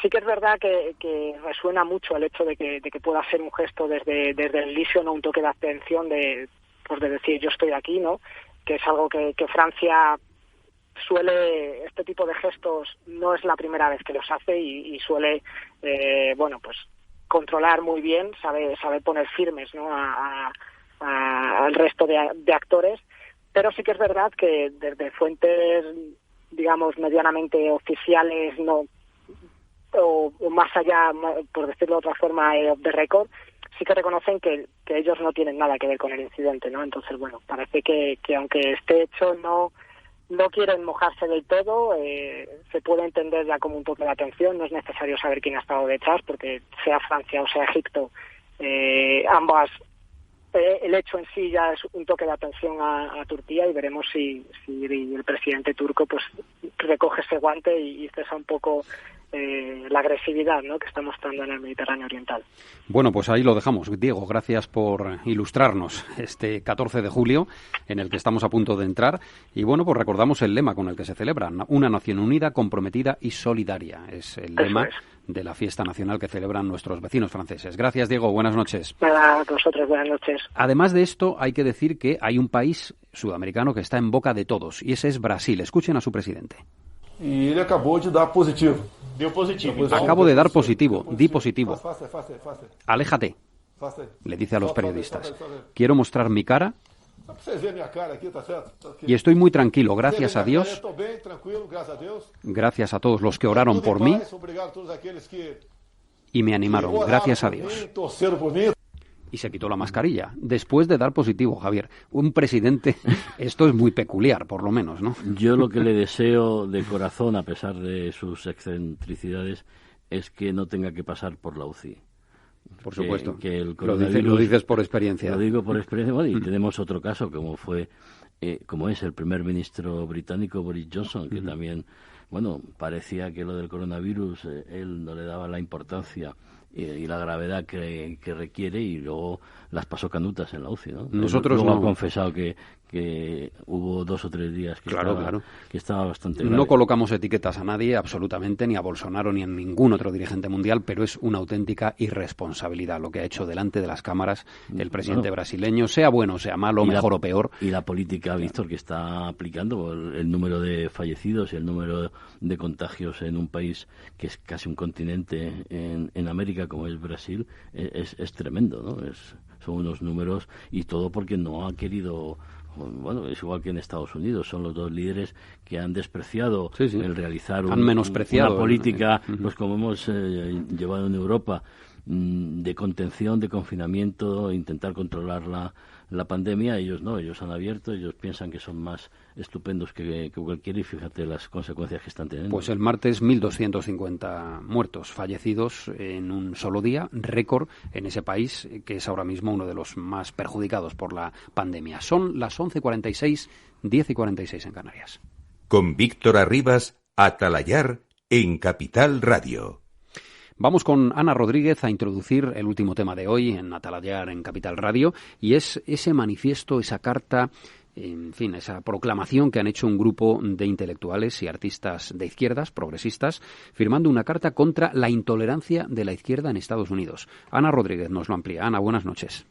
Sí que es verdad que resuena mucho el hecho de que pueda ser un gesto desde el inicio, no un toque de atención de decir yo estoy aquí, ¿no? Que es algo que Francia suele, este tipo de gestos no es la primera vez que los hace y suele, pues controlar muy bien, sabe poner firmes, ¿no?, al resto de actores, pero sí que es verdad que desde fuentes, digamos, medianamente oficiales, no, o más allá, por decirlo de otra forma, de récord, sí que reconocen que ellos no tienen nada que ver con el incidente, ¿no? Entonces, bueno, parece que aunque esté hecho, no quieren mojarse del todo. Se puede entender ya como un toque de atención, no es necesario saber quién ha estado detrás, porque sea Francia o sea Egipto, ambas, el hecho en sí ya es un toque de atención a Turquía, y veremos si el presidente turco pues recoge ese guante y cesa un poco la agresividad, ¿no?, que está mostrando en el Mediterráneo oriental. Bueno, pues ahí lo dejamos. Diego, gracias por ilustrarnos este 14 de julio en el que estamos a punto de entrar. Y bueno, pues recordamos el lema con el que se celebra: una nación unida, comprometida y solidaria. Es el lema de la fiesta nacional que celebran nuestros vecinos franceses. Gracias, Diego. Buenas noches. A vosotros, buenas noches. Además de esto, hay que decir que hay un país sudamericano que está en boca de todos, y ese es Brasil. Escuchen a su presidente. Y él acabó de dar positivo. Dio positivo. Acabo de dar positivo, di positivo. Aléjate, le dice a los periodistas. Quiero mostrar mi cara y estoy muy tranquilo, gracias a Dios. Gracias a todos los que oraron por mí y me animaron, gracias a Dios. Y se quitó la mascarilla, después de dar positivo, Javier. Un presidente, esto es muy peculiar, por lo menos, ¿no? Yo lo que le deseo de corazón, a pesar de sus excentricidades, es que no tenga que pasar por la UCI. Por supuesto, que el coronavirus, lo dices por experiencia. Lo digo por experiencia, bueno, y tenemos otro caso, como es el primer ministro británico, Boris Johnson, que también, bueno, parecía que lo del coronavirus, él no le daba la importancia y la gravedad que requiere, y luego las pasó canutas en la UCI, ¿no? Nosotros luego no. ha confesado que hubo 2 o 3 días que estaba bastante grave. No colocamos etiquetas a nadie, absolutamente, ni a Bolsonaro ni a ningún otro dirigente mundial, pero es una auténtica irresponsabilidad lo que ha hecho delante de las cámaras el presidente brasileño, sea bueno, sea malo, mejor o peor. Y la política, Víctor, que está aplicando, el número de fallecidos y el número de contagios en un país que es casi un continente en América, como es Brasil, es tremendo, ¿no? Son unos números, y todo porque no ha querido. Bueno, es igual que en Estados Unidos, son los dos líderes que han despreciado el realizar una política, pues como hemos llevado en Europa, de contención, de confinamiento, intentar controlar la pandemia. Ellos no, ellos han abierto, ellos piensan que son más estupendos que cualquiera, y fíjate las consecuencias que están teniendo. Pues el martes 1.250 muertos, fallecidos en un solo día, récord en ese país que es ahora mismo uno de los más perjudicados por la pandemia. Son las 11:46, 10:46 en Canarias. Con Víctor Arribas, Atalayar, en Capital Radio. Vamos con Ana Rodríguez a introducir el último tema de hoy en Atalayar en Capital Radio, y es ese manifiesto, esa carta, en fin, esa proclamación que han hecho un grupo de intelectuales y artistas de izquierdas, progresistas, firmando una carta contra la intolerancia de la izquierda en Estados Unidos. Ana Rodríguez nos lo amplía. Ana, buenas noches.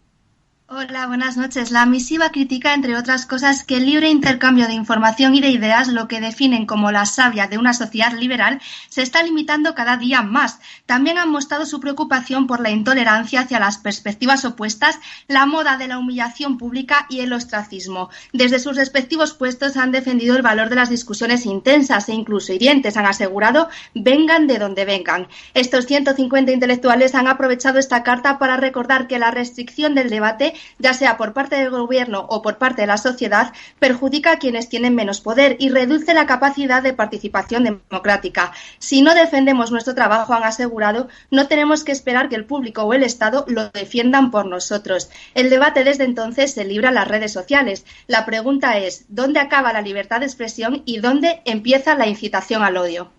Hola, buenas noches. La misiva critica, entre otras cosas, que el libre intercambio de información y de ideas, lo que definen como la savia de una sociedad liberal, se está limitando cada día más. También han mostrado su preocupación por la intolerancia hacia las perspectivas opuestas, la moda de la humillación pública y el ostracismo. Desde sus respectivos puestos han defendido el valor de las discusiones intensas e incluso hirientes. Han asegurado, vengan de donde vengan. Estos 150 intelectuales han aprovechado esta carta para recordar que la restricción del debate, ya sea por parte del gobierno o por parte de la sociedad, perjudica a quienes tienen menos poder y reduce la capacidad de participación democrática. Si no defendemos nuestro trabajo, han asegurado, no tenemos que esperar que el público o el Estado lo defiendan por nosotros. El debate desde entonces se libra en las redes sociales. La pregunta es, ¿dónde acaba la libertad de expresión y dónde empieza la incitación al odio?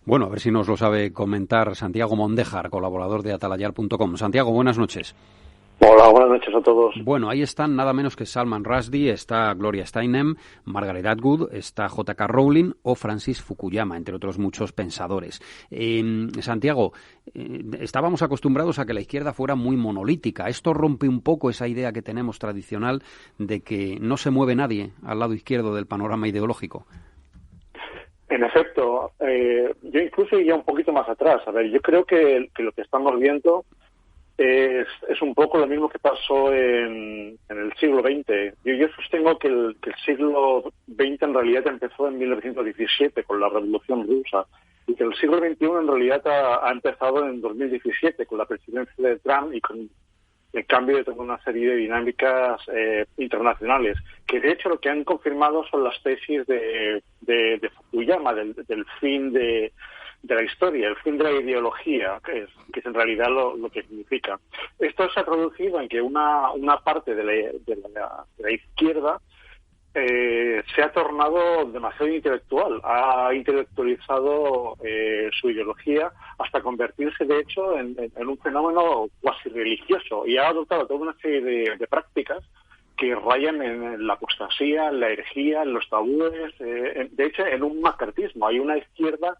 Bueno, a ver si nos lo sabe comentar Santiago Mondéjar, colaborador de atalayar.com. Santiago, buenas noches. Hola, buenas noches a todos. Bueno, ahí están nada menos que Salman Rushdie, está Gloria Steinem, Margaret Atwood, está J.K. Rowling o Francis Fukuyama, entre otros muchos pensadores. Santiago, estábamos acostumbrados a que la izquierda fuera muy monolítica. ¿Esto rompe un poco esa idea que tenemos tradicional de que no se mueve nadie al lado izquierdo del panorama ideológico? En efecto, yo incluso iría un poquito más atrás. A ver, yo creo que lo que estamos viendo es un poco lo mismo que pasó en el siglo XX. Yo sostengo que el siglo XX en realidad empezó en 1917 con la Revolución Rusa, y que el siglo XXI en realidad ha empezado en 2017 con la presidencia de Trump y con el cambio de toda una serie de dinámicas internacionales, que de hecho lo que han confirmado son las tesis de Fukuyama, del fin de la historia, el fin de la ideología, que es en realidad lo que significa. Esto se ha traducido en que una parte de la izquierda se ha tornado demasiado intelectual, ha intelectualizado su ideología hasta convertirse, de hecho, en un fenómeno cuasi religioso, y ha adoptado toda una serie de prácticas que rayan en la apostasía, en la herejía, en los tabúes, de hecho, en un macartismo. Hay una izquierda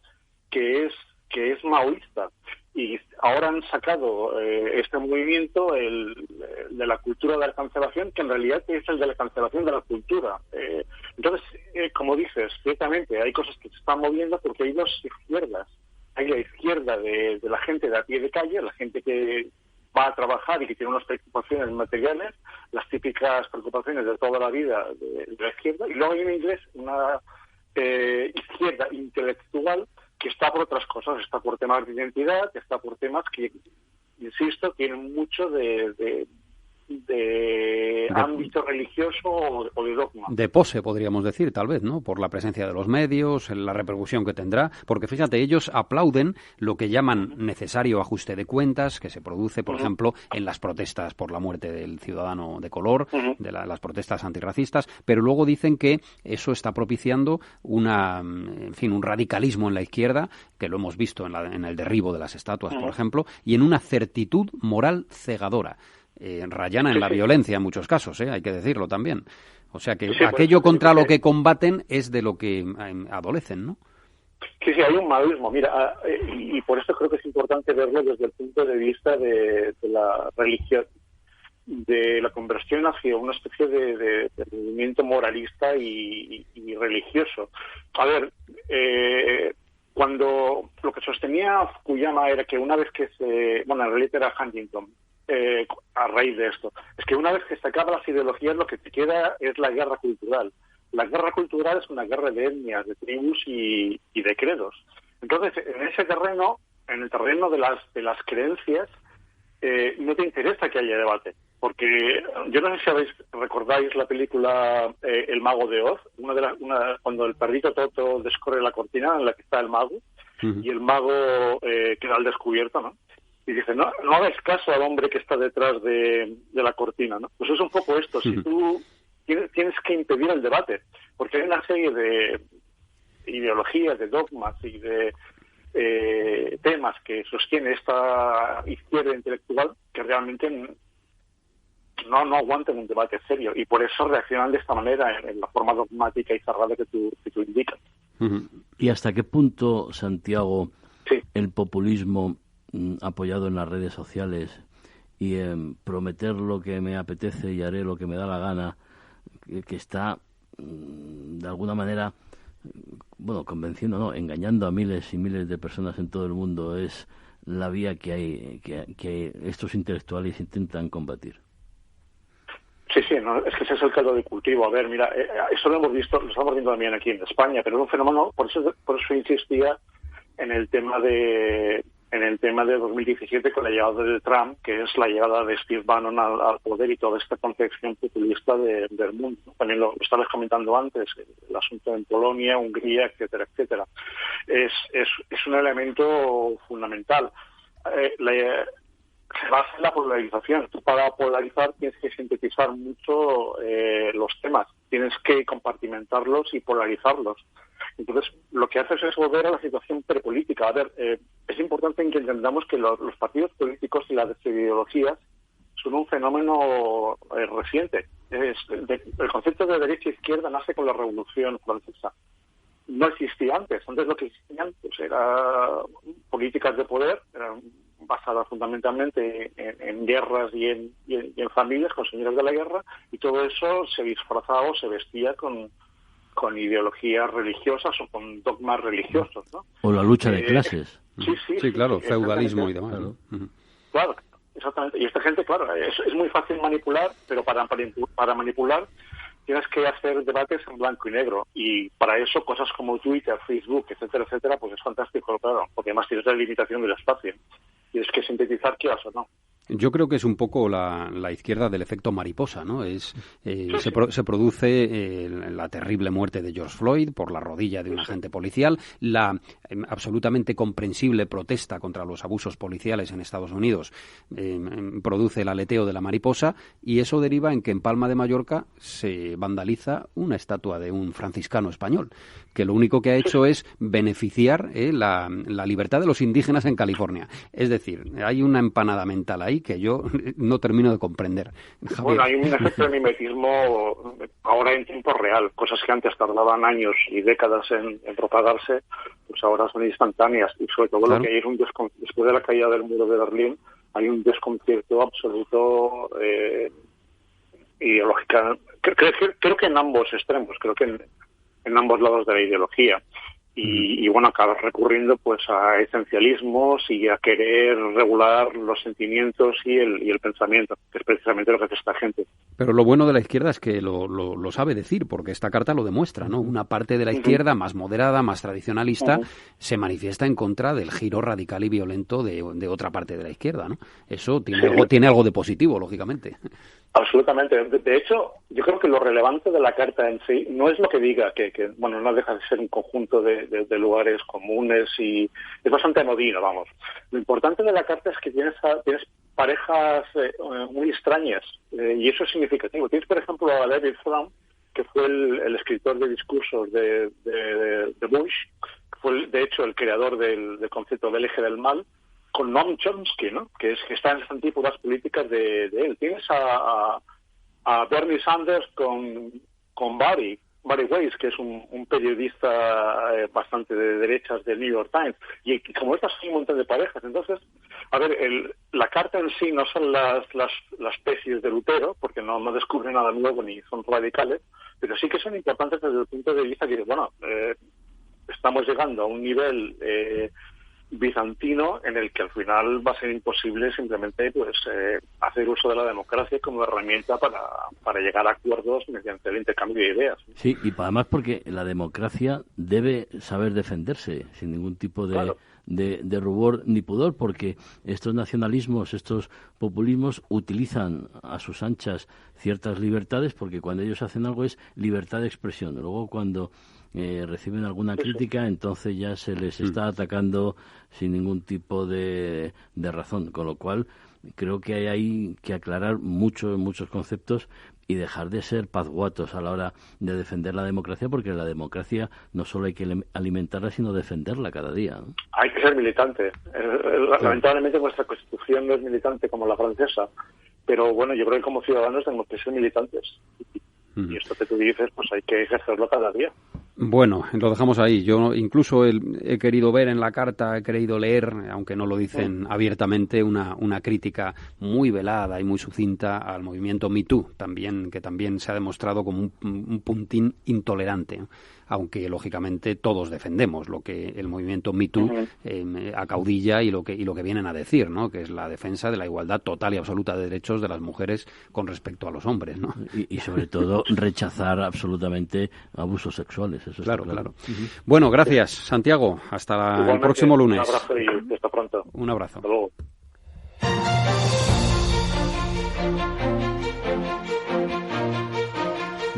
que es maoísta, y ahora han sacado este movimiento, el de la cultura de la cancelación, que en realidad es el de la cancelación de la cultura. Entonces, como dices, ciertamente hay cosas que se están moviendo porque hay dos izquierdas. Hay la izquierda de la gente de a pie de calle, la gente que va a trabajar y que tiene unas preocupaciones materiales, las típicas preocupaciones de toda la vida de la izquierda, y luego hay una izquierda intelectual que está por otras cosas, está por temas de identidad, está por temas que, insisto, tienen mucho de ámbito religioso o de dogma. De pose, podríamos decir, tal vez, ¿no? Por la presencia de los medios, la repercusión que tendrá, porque fíjate, ellos aplauden lo que llaman necesario ajuste de cuentas que se produce, por ejemplo, en las protestas por la muerte del ciudadano de color, de las protestas antirracistas, pero luego dicen que eso está propiciando un radicalismo en la izquierda, que lo hemos visto en el derribo de las estatuas, por ejemplo, y en una certitud moral cegadora. Rayana en la violencia en muchos casos, hay que decirlo también. O sea que aquello contra lo que combaten es de lo que adolecen, ¿no? Sí, hay un maoísmo. Mira, y por eso creo que es importante verlo desde el punto de vista de la religión, de la conversión hacia una especie de movimiento moralista y religioso. A ver, cuando lo que sostenía Fukuyama era que una vez que en realidad era Huntington, a raíz de esto, es que una vez que se acaban las ideologías, lo que te queda es la guerra cultural. La guerra cultural es una guerra de etnias, de tribus y de credos. Entonces, en ese terreno, en el terreno de las creencias, no te interesa que haya debate, porque yo no sé si recordáis la película El Mago de Oz, cuando el perrito Toto descorre la cortina en la que está el mago, y el mago queda al descubierto, ¿no? Y dice, no hagáis caso al hombre que está detrás de la cortina, ¿no? Pues es un poco esto, si tú tienes que impedir el debate, porque hay una serie de ideologías, de dogmas y de temas que sostiene esta izquierda intelectual que realmente no aguantan un debate serio, y por eso reaccionan de esta manera, en la forma dogmática y cerrada que tú indicas. ¿Y hasta qué punto, Santiago, el populismo apoyado en las redes sociales y en prometer lo que me apetece y haré lo que me da la gana, que está de alguna manera engañando a miles y miles de personas en todo el mundo, es la vía que estos intelectuales intentan combatir? Sí, no, es que ese es el caldo de cultivo. A ver, mira, eso lo hemos visto, lo estamos viendo también aquí en España, pero es un fenómeno, por eso insistía en el tema de 2017 con la llegada de Trump, que es la llegada de Steve Bannon al poder y toda esta concepción populista del mundo. También lo estabas comentando antes, el asunto en Polonia, Hungría, etcétera, etcétera. Es un elemento fundamental. Se basa en la polarización. Tú, para polarizar, tienes que sintetizar mucho los temas, tienes que compartimentarlos y polarizarlos. Entonces, lo que haces es volver a la situación prepolítica. A ver, es importante que entendamos que los partidos políticos y las ideologías son un fenómeno reciente. El concepto de derecha e izquierda nace con la Revolución Francesa. No existía antes. Antes lo que existían eran políticas de poder, eran basadas fundamentalmente en guerras y en familias, con señores de la guerra, y todo eso se disfrazaba o se vestía con ideologías religiosas o con dogmas religiosos, ¿no? O la lucha de clases. Sí, claro, feudalismo y demás. Claro, exactamente. Y esta gente, claro, es muy fácil manipular, pero para manipular tienes que hacer debates en blanco y negro. Y para eso cosas como Twitter, Facebook, etcétera, etcétera, pues es fantástico, claro, porque además tienes la limitación del espacio. Tienes que sintetizar qué vas o no. Yo creo que es un poco la izquierda del efecto mariposa, ¿no? Se produce la terrible muerte de George Floyd por la rodilla de un agente policial, la absolutamente comprensible protesta contra los abusos policiales en Estados Unidos produce el aleteo de la mariposa, y eso deriva en que en Palma de Mallorca se vandaliza una estatua de un franciscano español, que lo único que ha hecho es beneficiar la libertad de los indígenas en California. Es decir, hay una empanada mental ahí que yo no termino de comprender. Javier. Bueno, hay un efecto de mimetismo ahora en tiempo real. Cosas que antes tardaban años y décadas en propagarse, pues ahora son instantáneas. Y sobre todo lo que hay es después de la caída del muro de Berlín, hay un desconcierto absoluto ideológica. Creo que en ambos extremos, creo que en ambos lados de la ideología. Y bueno, acaba recurriendo pues a esencialismos y a querer regular los sentimientos y el pensamiento, que es precisamente lo que hace esta gente. Pero lo bueno de la izquierda es que lo sabe decir, porque esta carta lo demuestra, ¿no? Una parte de la izquierda más moderada, más tradicionalista, se manifiesta en contra del giro radical y violento de otra parte de la izquierda, ¿no? Eso tiene algo de positivo, lógicamente. Absolutamente. De hecho, yo creo que lo relevante de la carta en sí no es lo que diga, que bueno, no deja de ser un conjunto de lugares comunes y es bastante anodino, vamos. Lo importante de la carta es que tienes parejas muy extrañas y eso es significativo. Tienes, por ejemplo, a David Frum, que fue el escritor de discursos de Bush, que fue, de hecho, el creador del concepto del eje del mal, con Noam Chomsky, ¿no? Que está en las antípodas políticas de él. Tienes a Bernie Sanders con Barry Weiss, que es un periodista bastante de derechas del New York Times, y como estas hay un montón de parejas. Entonces, a ver, la carta en sí no son las tesis de Lutero, porque no descubre nada nuevo ni son radicales, pero sí que son importantes desde el punto de vista que, bueno, estamos llegando a un nivel bizantino en el que al final va a ser imposible simplemente pues hacer uso de la democracia como herramienta para llegar a acuerdos mediante el intercambio de ideas. Sí, y además porque la democracia debe saber defenderse sin ningún tipo de rubor ni pudor, porque estos nacionalismos, estos populismos utilizan a sus anchas ciertas libertades, porque cuando ellos hacen algo es libertad de expresión. Luego cuando reciben alguna crítica, entonces ya se les está atacando sin ningún tipo de razón, con lo cual creo que hay que aclarar muchos conceptos y dejar de ser pazguatos a la hora de defender la democracia, porque la democracia no solo hay que alimentarla, sino defenderla cada día, ¿no? Hay que ser militante. Lamentablemente nuestra Constitución no es militante como la francesa, pero bueno, yo creo que como ciudadanos tenemos que ser militantes. Y esto que tú dices, pues hay que ejercerlo cada día. Bueno, lo dejamos ahí. Yo incluso he querido ver en la carta, he querido leer, aunque no lo dicen abiertamente, una crítica muy velada y muy sucinta al movimiento Me Too, que también se ha demostrado como un puntín intolerante, aunque lógicamente todos defendemos lo que el movimiento Me Too acaudilla y lo que vienen a decir, ¿no? Que es la defensa de la igualdad total y absoluta de derechos de las mujeres con respecto a los hombres, ¿no? Y sobre todo rechazar absolutamente abusos sexuales. Eso claro. Bueno, gracias, Santiago. Hasta el próximo lunes. Un abrazo y hasta pronto. Un abrazo. Hasta luego.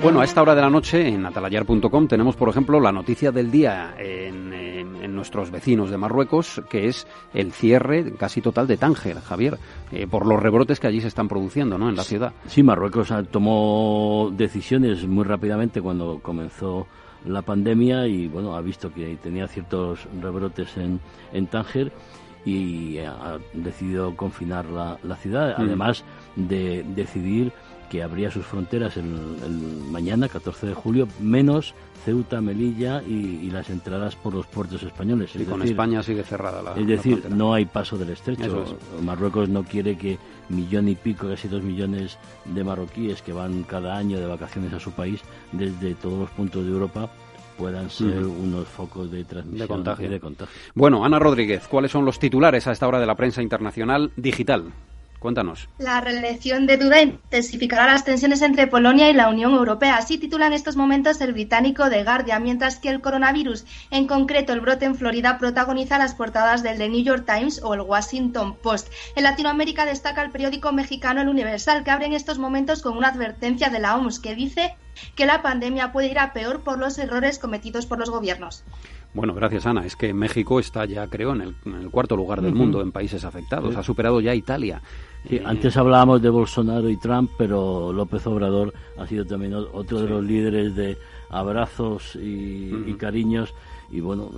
Bueno, a esta hora de la noche en atalayar.com tenemos, por ejemplo, la noticia del día en nuestros vecinos de Marruecos, que es el cierre casi total de Tánger, Javier, por los rebrotes que allí se están produciendo, ¿no?, en la ciudad. Sí, Marruecos tomó decisiones muy rápidamente cuando comenzó la pandemia y, bueno, ha visto que tenía ciertos rebrotes en Tánger y ha decidido confinar la ciudad, además de decidir que abría sus fronteras el mañana, 14 de julio, menos Ceuta, Melilla y las entradas por los puertos españoles. Y con España sigue cerrada la frontera. No hay paso del estrecho. Marruecos no quiere que 1,5 millones, casi 2 millones de marroquíes que van cada año de vacaciones a su país desde todos los puntos de Europa puedan ser unos focos de transmisión de contagio. Bueno, Ana Rodríguez, ¿cuáles son los titulares a esta hora de la prensa internacional digital? Cuéntanos. La reelección de Duda intensificará las tensiones entre Polonia y la Unión Europea. Así titula en estos momentos el británico The Guardian, mientras que el coronavirus, en concreto el brote en Florida, protagoniza las portadas del The New York Times o el Washington Post. En Latinoamérica destaca el periódico mexicano El Universal, que abre en estos momentos con una advertencia de la OMS que dice que la pandemia puede ir a peor por los errores cometidos por los gobiernos. Bueno, gracias, Ana. Es que México está ya, creo, en el cuarto lugar del mundo en países afectados. Ha superado ya a Italia. Sí, antes hablábamos de Bolsonaro y Trump, pero López Obrador ha sido también otro de los líderes de abrazos y cariños. Y bueno,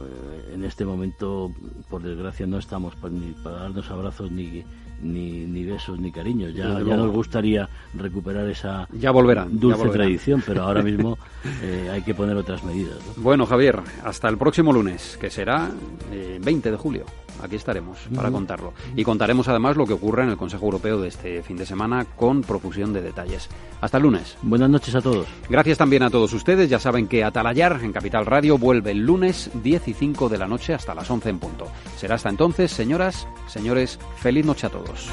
en este momento, por desgracia, no estamos ni para darnos abrazos ni besos ni cariños. Ya nos gustaría recuperar esa dulce tradición, pero ahora mismo hay que poner otras medidas, ¿no? Bueno, Javier, hasta el próximo lunes, que será 20 de julio. Aquí estaremos para contarlo. Y contaremos además lo que ocurre en el Consejo Europeo de este fin de semana con profusión de detalles. Hasta el lunes. Buenas noches a todos. Gracias también a todos ustedes. Ya saben que Atalayar en Capital Radio vuelve el lunes 10 y 5 de la noche hasta las 11 en punto. Será hasta entonces, señoras, señores, feliz noche a todos.